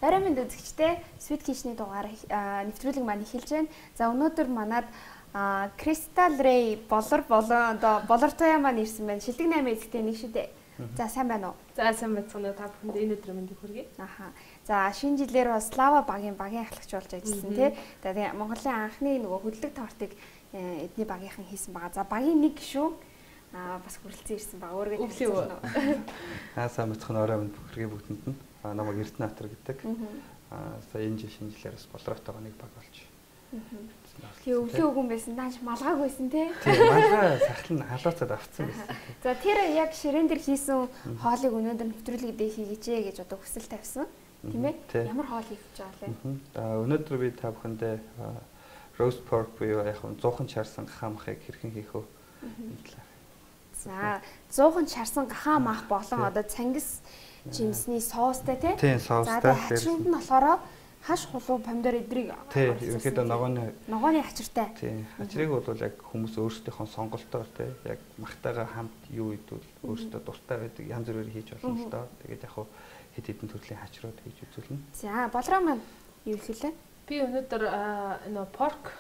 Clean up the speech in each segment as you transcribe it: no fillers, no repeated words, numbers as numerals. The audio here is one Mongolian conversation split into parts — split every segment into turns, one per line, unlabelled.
Орой минь үзэгчтэй Sweet Kitchen-ийн дугаар нэвтрүүлэг маань эхэлж байна. За өнөөдөр манад Crystal Ray болор туяа маань ирсэн байна. Шилдэг 8 эзэгтэй нэг шүү дээ. За сайн байна уу?
За сайн байцгаана уу? Та бүхэнд энэ өдрийн мэндийг хүргэе.
Аха. За шинэ жилээр бас Слава багийн ахлагч болж ажилласан тий. Тэгээ Монголын анхны нөгөө хөдлөг тортыг эдний багийнхан хийсэн байгаа. За багийн нэг гишүүн бас хүрэлцэн ирсэн байгаа. Өөргөө хэлсэн үү?
Сайн бацхан орой минь бүхрээ бүгдэнд нь намайг Эрдэнэтар гэдэг. Сая энэ жил шинэ жилээрс болроотойгоо нэг баг болж.
Тэгээ өвлийн үгэн байсан. Нааш малгайг байсан тий.
Тийм малгай сахлан халууцаад авцсан байсан.
За тэр яг ширээн дээр хийсэн хоолыг өнөөдөр нэвтрүүлэг дээр хийгээч гэж одоо хүсэл тавьсан. Тийм ээ? Ямар хоол хийх гэж байгаа вэ?
Өнөөдөр би та бүхэндээ roast pork буюу яг 100хан чарсан гахаа махыг хэрхэн хийх вэ?
За 100хан чарсан гахаа мах болон одоо цангис жимсний соустай тий.
Тийм соустай.
За хачирнд нь болохоор хаш хулуу помидор эдрийг.
Тийм ерөнхийдөө
ногооны хачиртай.
Тийм хачирыг бол яг хүмүүс өөрсдийнхөө сонголтоор тий яг махтайгаа хамт юу идвэл өөрсдөө дуртай байдаг янз бүрээр хийж болно л доо. Тэгээд яг хэд хэдэн төрлийн хачрууд хийж үзүүлнэ.
За болроо маань юу хэлээ?
Би өнөөдөр порк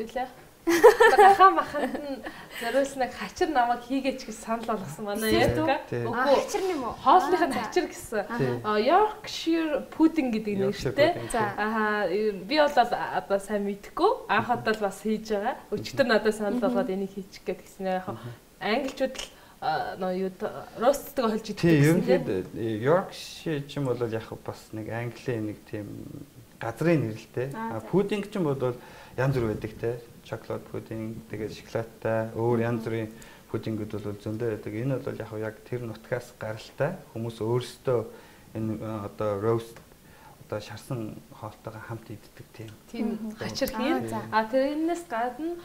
үлээ. Гахаа маханд нь зориулснаг хачир намайг хийгээч гэж санал болгосон манай яа.
Хачир юм уу?
Хоолных нь хачир гэсэн. Yorkshire pudding гэдэг нэртэй. Би бол одоо сайн мэдэхгүй. Анх удаа л бас хийж байгаа. Өчтөр надад санал болгоод энийг хийчих гээд гисэн. Яг англичууд юу ростдаг холж иддэг гэсэн.
Тийм Yorkshire ч юм бол яг бас нэг Английн нэг тийм газрын нэрэлтэй. Пудинг ч юм бол янз бүр байдаг те. Chocolate pudding, тэгээд шоколадтай, өөр янз бүрийн пудингүүд бол зөндөө байдаг. Энэ бол яг тэр нутгаас гаралтай хүмүүс өөрсдөө энэ одоо roast одоо шарсан хоолтойгоо хамт иддэг
тийм хачир хийн. Тэрнээс гадна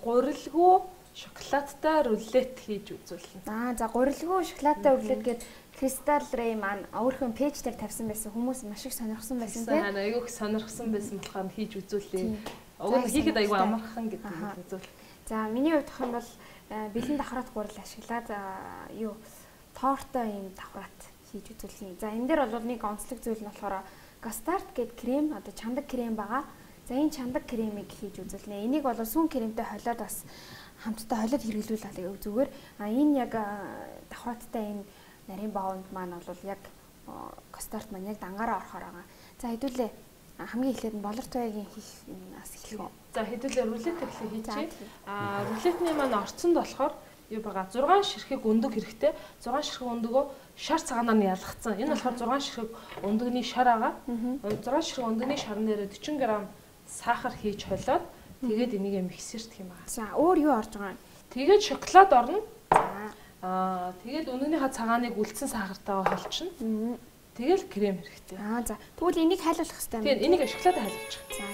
гурилгүй шоколадтай рулет хийж үзүүлнэ.
За гурилгүй шоколадтай рулет гэдэг Crystal Ray маань өөрхөн пэйж дээр тавьсан байсан хүмүүс маш их сонирхсан байсан тийм.
Айгүйх сонирхсан байсан болохоор хийж үзүүлээ. Уг нь хийхэд аягүй амархан гэдэг юм үзүүл.
За миний хувьд гэх юм бол бэлэн давхрат гурил ашиглаад тортой юм давхрат хийж үзүүлнэ. За энэ дээр бол нэг онцлог зүйл нь болохоор Gastard гэдэг крем одоо чандаг крем байгаа. За энэ чандаг кремийг хийж үзүүлнэ. Энийг бол сүүн кремтэй холиод бас хамтдаа холиод хэрэглүүл зүгээр. Энэ яг давхраттай энэ нарийн баавнд маань бол яг Gastard маань яг дангаараа орохоор байгаа. За хэдүүлээ хамгийн эхлээд нь болор туяагийн хийх нас эхлэх үү.
За хэдүүлээ рулет эхлэе хийчихье. Рулетний маань орцонд болохоор юу байгаа 6 ширхэг өндөг хэрэгтэй. 6 ширхэг өндөгөө шар цагаанаар нь ялгацсан. Энэ болохоор 6 ширхэг өндөгний шар байгаа. 6 ширхэг өндөгний шарн дээр 40 г сахар хийж холиод тэгээд энийг миксерт хийх юм байна.
За өөр юу орж байгаа юм?
Тэгээд шоколад орно. Тэгээд өндөгнийхөө цагааныг үлдсэн сахартайгаа холчихно. Тэгэл крем хэрэгтэй.
За тэгвэл энийг хайлуулах хэрэгтэй юм.
Тийм энийг шоколадаар хайлуулчих.
За.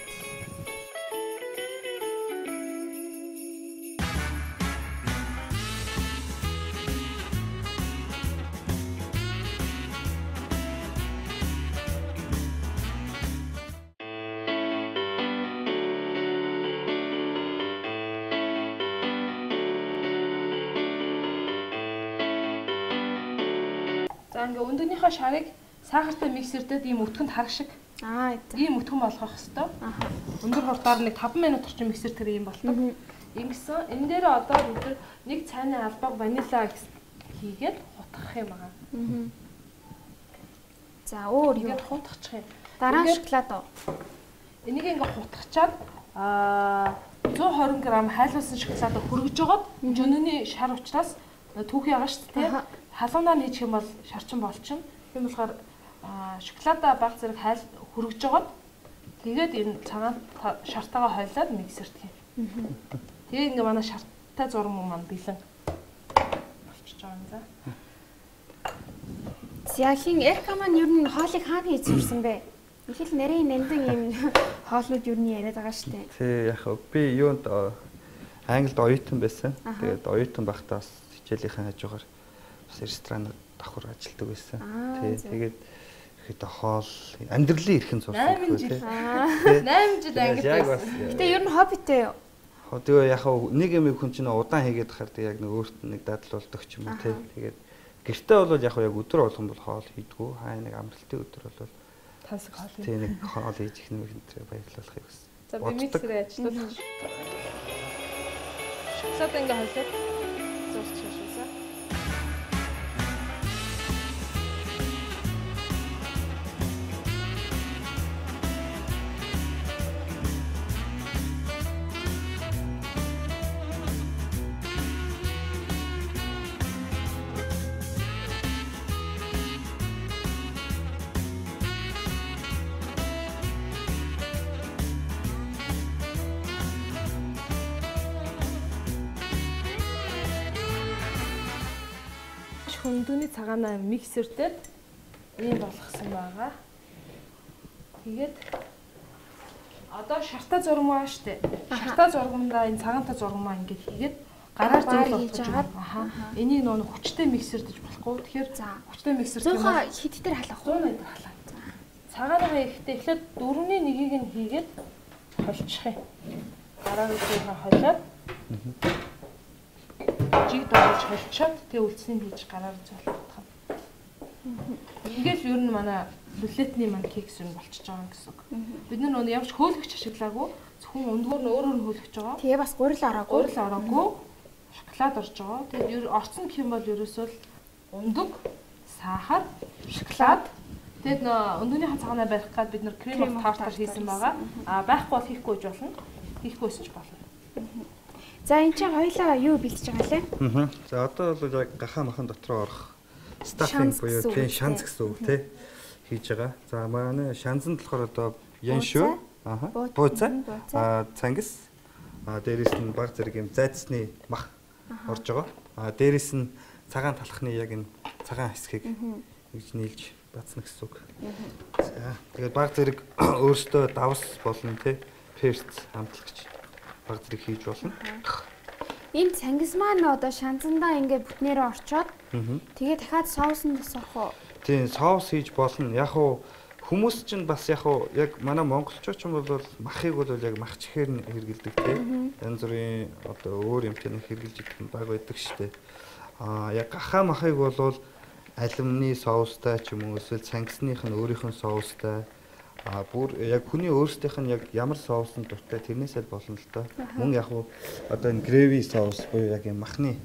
За ингээ өндөгнийхөө шарыг сахартай миксертэд ийм өтгөнд харах шиг. Ийм өтгөн болгох хэрэгтэй. Өндөр хурдаар нэг 5 минут орчим миксер тэр ийм болдог. Ингэсэн энэ дээр одоо бид нэг цайны албаг ванила хийгээд хутгах юм аа.
За өөр юу
хутгачих юм.
Дараа нь шоколад уу.
Энийг ингээ хутгачаад 120 г хайлуулсан шоколадыг хөргөж жогоод жөнөний шар учраас түүх ягаа шүү дээ. Халуунаар нь хийчих юм бол шарчин болчихно. Тийм болохоор шоколадаа баг зэрэг хөргөж жогоод тэгээд энэ цагаан шартаагаа хойлоод миксерт хийн. Тэгээд ингээ манай шарттай зураг маань бэлэн болчихж байгаа юм за.
Зяхийн Эрка маань ер нь хоолыг хаана хийж сурсан бэ? Их л нарийн нандин юм хоолнууд ер нь яриад байгаа шүү дээ.
Тий яг би юунд Англид оюутан байсан. Тэгээд оюутан байхдаа бас хичээлийнхэн хажуугаар бас ресторанууд давхар ажилладаг байсан. Тий тэгээд ихэд хоол амьдралын эрхэн сурсан
гэх үү тий. 8 жил Англид байсан.
Гэтэ ер нь хоббитэй юу?
Тэгээ яг нэг юм хүн чинь удаан хийгээд хахаар тэг яг нэг өөрт нь нэг дадал болдог ч юм уу тий. Тэгээд гэртээ бол яг өдөр болгон бол хоол хийдгүү. Хаа нэг амралтын өдөр бол
тансаг хоол.
Тийм нэг хоол хийж их нэмэгтэй баярлуулахыг хүсэж.
За би миксерээ ажиллуулах. Шоколад ингээ хойлоод зурч шашуулсан. Хөндөөний цагаанаа миксертэй ийм болгосон байгаа. Тэгээд одоо шарта зурмаа штэ. Шарта зургамдаа энэ цагаантай зурмаа ингээд хийгээд гараар зөөлөж байгаа. Аха. Энийг нөө хүчтэй миксер гэж болохгүй. Тэгэхээр хүчтэй миксер
гэх юм бол хэд дээр халах вэ?
180 дээр халаа. Цагааныхаа ихтэй эхлээд 4-1-ийг нь хийгээд холчих юм. Гараар зөөлхө холиод жиг дуулж холчоод тэгээ үлдсэнийг хийж гараар зөөлөх юм. Ингээл ер нь манай рулетний кекс юм болчихж байгаа гэсэн үг. Бид нар нөгөө явж хөөлгөч ашиглаагүй зөвхөн өндгөр нь өөрөөр нь хөөлгөж байгаа.
Тэгээ бас гурил ороогүй.
Шоколад орж байгаа. Тэгээд орцсон гэх юм бол ерөөсөө ундаг, сахар, шоколад. Тэгээд өндгөнийхөө цагаанаа барих гад бид нар крем тартаар хийсэн байгаа. Байхгүй бол хийхгүй ч болно. Хийхгүйсэн ч болно.
За энэ чинь хоёлаа юу бэлдэж байгаа лээ?
За одоо бол яг гахаа махан дотроо орох стаффинг буюу тийм шанц гэсэн үг тий хийж байгаа. За манай шанзанд болохоор одоо яншүү, бууцаа, цангис, дээрээс нь баг зэрэг юм зайцсны мах орж байгаа. Дээрээс нь цагаан талхны яг энэ цагаан хэсгийг ингэж нийлж бацна гэсэн үг. За тэгээд баг зэрэг өөртөө давс болно тий перц амтлагч баг зэрэг хийж болно.
Энэ цангис маань одоо шанзандаа ингээд бүтнээрээ орчоод тэгээ дахиад соуснд тосох уу?
Тийм соус хийж болно. Яг уу хүмүүс чинь бас яг уу яг манай монголчууд ч юм бол махыг бол яг мах чихээр нь хэргэлдэг тийм. Янз бүрийн одоо өөр юмтай нэг хэргэлж идэх нь баг байдаг шүү дээ. Яг гахаа махыг бол алимны соустай ч юм уу эсвэл цангисных нь өөрийнх нь соустай бүр яг хүний өөрсдийнх нь яг ямар соусны дуртай тэрнээсээ болно л доо. Мөн яг уу одоо энэ грэви соус буюу яг юм махны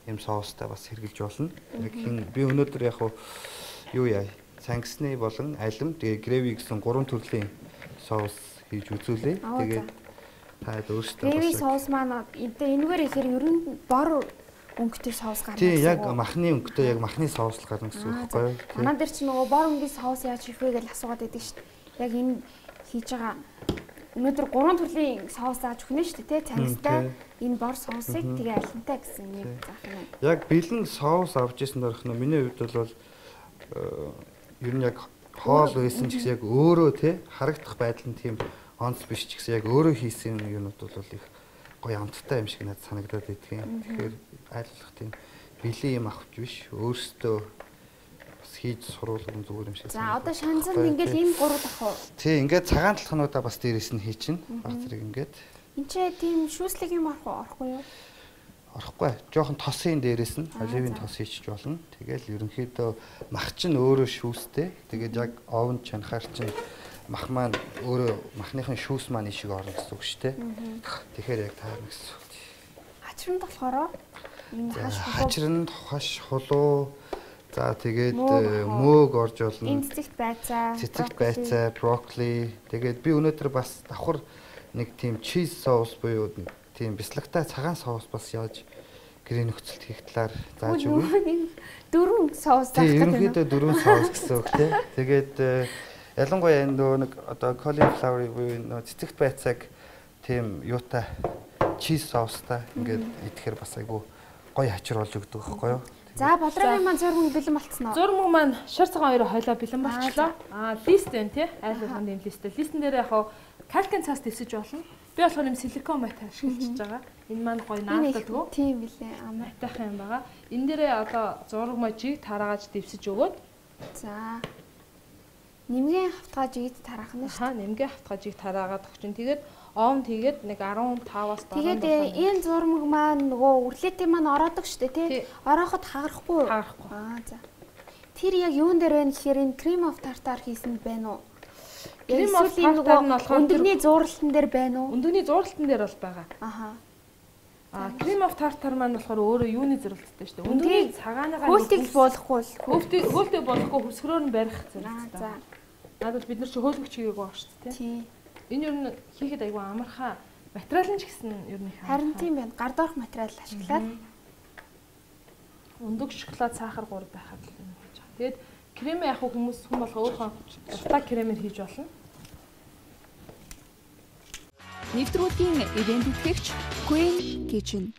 юм соустай бас хэрглэж болно. Яг хин би өнөөдөр яг уу юу яа цангисны болон алим тэгээ грэви гэсэн 3 төрлийн соус хийж үзүүлээ. Тэгээд таад өөрсдөө
грэви соус маань энэгээр ихээр ер нь бор өнгөтэй соус гарна.
Тийм яг махны өнгөтэй яг махны соус л гарна гэсэн үг байхгүй юу?
Манай дээр чи нөгөө бор өнгөний соус яаж хийх вэ гэж асуугаад байдаг шүү дээ. Яг энэ хийж байгаа өнөөдөр 3 төрлийн соус зааж өгнө шүү дээ, цангистай энэ бор соусыг тэгээ алинтай гэсэн нэг заах юм.
Яг бэлэн соус авч ирсэн дөрөх нь миний хувьд бол ер нь яг хоол байсан ч гэсэн яг өөрөө тий харагдах байдал нь тийм онц биш ч гэсэн яг өөрөө хийсэн юмнууд бол их гоё амттай юм шиг надад санагдаад байдаг юм. Тэгэхээр айлуулах тийм бэлэн юм авч биш өөртөө хийж суруулах нь зүгээр юм шиг.
За одоо шанзанд ингээд ийм 3 авах уу?
Тий, ингээд цагаан талхнуудаа бас дээрээс нь хийчин. Баг зэрэг ингээд.
Энд чи тийм шүүслэг юм авах уу? Орохгүй юу?
Орохгүй. Жохон тосын дээрээс нь оливын тос хийчих болно. Тэгэл ерөнхийдөө мах чинь өөрөө шүүстэй. Тэгээд яг овонд чанахаар чинь мах маань өөрөө махныхын шүүс маань ишиг орно гэсэн үг шүү дээ. Тэгэхээр яг таарна гэсэн үг.
Хачранд болохоор
хачранд хаш хулуу за тэгээд мөөг орж болно.
Энэ цэцэгт
байцаа, брокколи. Тэгээд би өнөөдөр бас давхар нэг тийм чиз соус буюу тийм бяцлагтай цагаан соус бас яаж гэрээ нөхцөлд хийх талаар зааж өгье.
4 соус заах
гэдэг. Ерөнхийдөө 4 соус гэсэн үг тийм. Тэгээд ялангуяа энэ нэг одоо cauliflower буюу нөө цэцэгт байцааг тийм юутай чиз соустай ингээд идэхээр бас айгу гоё хачир болж өгдөг байхгүй юу?
За бодрогийн маань зурмаг бэлэн болцсон уу?
Зурмаг маань шар цагаан хоёроо хойлоо бэлэн болчлоо. Лист байна тий. Айл болгонд юм листтэй. Листэн дээр яг калкин цаас дэвсэж болно. Би болохоор юм силикон мат ашиглаж байгаа. Энэ маань гоё наалтдаггүй.
Тийм билээ.
Амтайх юм байгаа. Энэ дээрээ одоо зураг мажийг тараагааж дэвсэж өгөөд.
За. Нэмгийн хавтгай жигд тараах нь шүү.
Нэмгийн хавтгай жиг тараагаад өгчин. Тэгээд овн тэгээд нэг 15-аас 17.
Тэгээд энэ зурмаг маань нөгөө үрлээтэй маань ороодог шүү дээ тий. Орооход хагарахгүй юу?
Хагарахгүй.
За. Тэр яг юун дээр байна гэхээр энэ cream of tartar хийсэн байна уу?
Крем of tartar нь болохоор
өндөгний зууралтан дээр байна уу?
Өндөгний зууралтан дээр бол байгаа.
Аха.
Cream of tartar маань болохоор өөрөө юуны зэрэгтэй шүү дээ. Өндөгний цагааныгаа
хөөлтийг болохгүй л
хөөлтийг болохгүй хөсгөрөөр нь барих зэрэгтэй.
За.
Надад бид нар чи хөөлгөч хийгээгүй баг шүү дээ.
Тий.
Энэ ер нь хийхэд айгүй амархан материал нь ч гэсэн ер нь их
харин тийм байна. Гар доорх материал ашиглаад
өндөг шоколад сахар гур байхад л юм хийж байгаа. Тэгээд крем яг хүмүүс хүн болго өөрийнхөө дуртай кремээр хийж болно.
Нэвтрүүлгийн ивент итгэгч Queen Kitchen